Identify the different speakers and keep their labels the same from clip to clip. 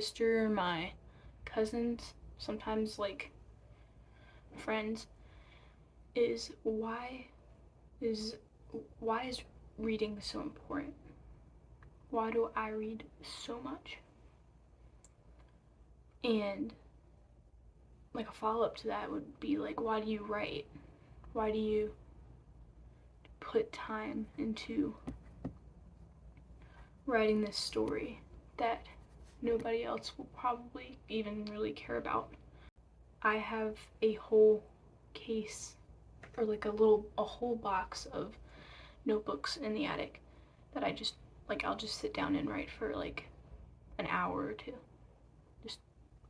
Speaker 1: sister, my cousins, sometimes like friends, is is why is reading so important? Why do I read so much? And like a follow-up to that would be like, why do you write? Why do you put time into writing this story that nobody else will probably even really care about? I have a whole case, or like a whole box of notebooks in the attic that I'll just sit down and write for like an hour or two. Just,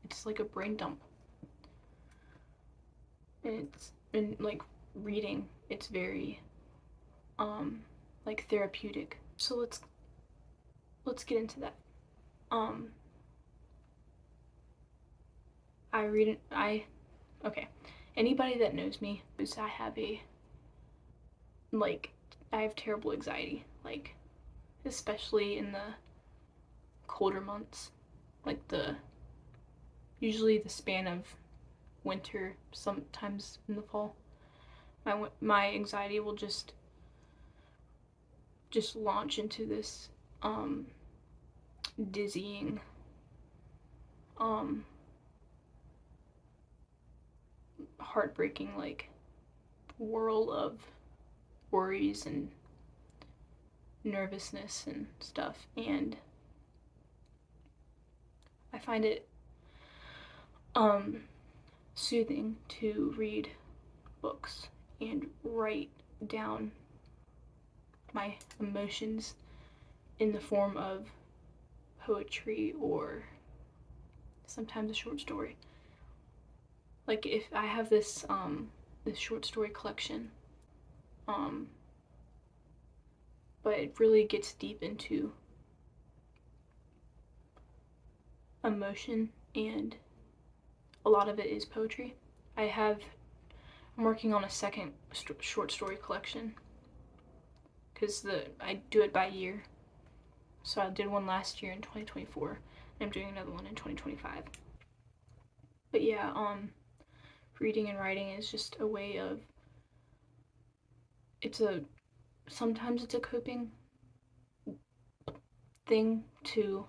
Speaker 1: it's like a brain dump. And like reading, it's very like therapeutic. So let's get into that. I read it. Okay. Anybody that knows me knows I have I have terrible anxiety, like especially in the colder months, like usually the span of winter, sometimes in the fall. My anxiety will just launch into this dizzying heartbreaking like whirl of worries and nervousness and stuff, and I find it soothing to read books and write down my emotions in the form of poetry or sometimes a short story. Like if I have this short story collection, but it really gets deep into emotion, and a lot of it is poetry. I'm working on a second short story collection because I do it by year. So I did one last year in 2024, and I'm doing another one in 2025. But yeah, reading and writing is just a way of, sometimes it's a coping thing to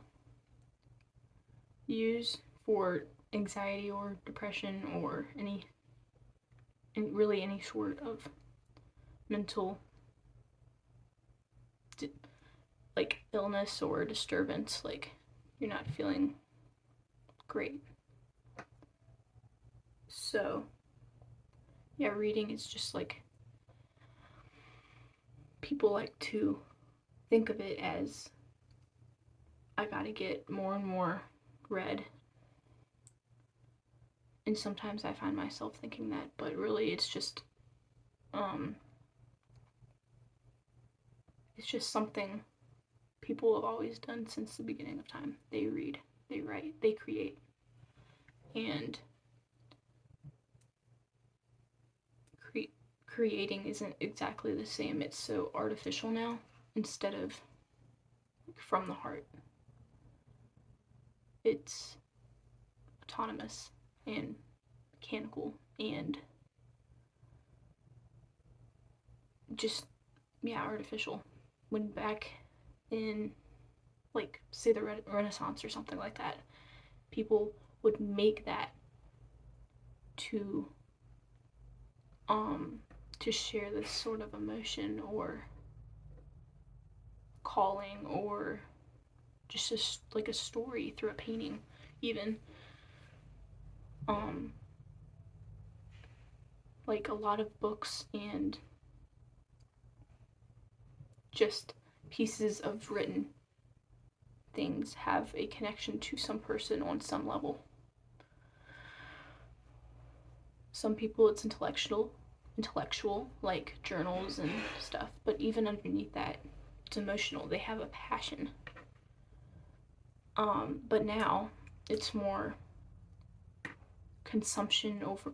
Speaker 1: use for anxiety or depression or really any sort of mental like illness or disturbance, like you're not feeling great. So yeah, reading is just like, people like to think of it as, I gotta get more and more read. And sometimes I find myself thinking that, but really it's just something people have always done since the beginning of time. They read, they write, they create. And creating isn't exactly the same. It's so artificial now instead of from the heart. It's autonomous and mechanical and just, yeah, artificial. When back in, like, say the Renaissance or something like that, people would make that to share this sort of emotion or calling, or just like a story through a painting even. Like a lot of books and just pieces of written things have a connection to some person on some level. Some people it's intellectual, like journals and stuff, but even underneath that, it's emotional. They have a passion. But now it's more consumption over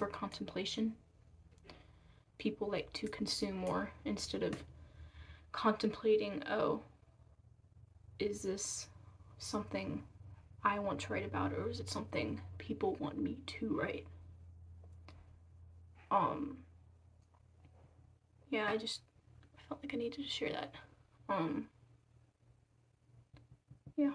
Speaker 1: contemplation. People like to consume more instead of contemplating, oh, is this something I want to write about, or is it something people want me to write? Yeah, I felt like I needed to share that. Yeah.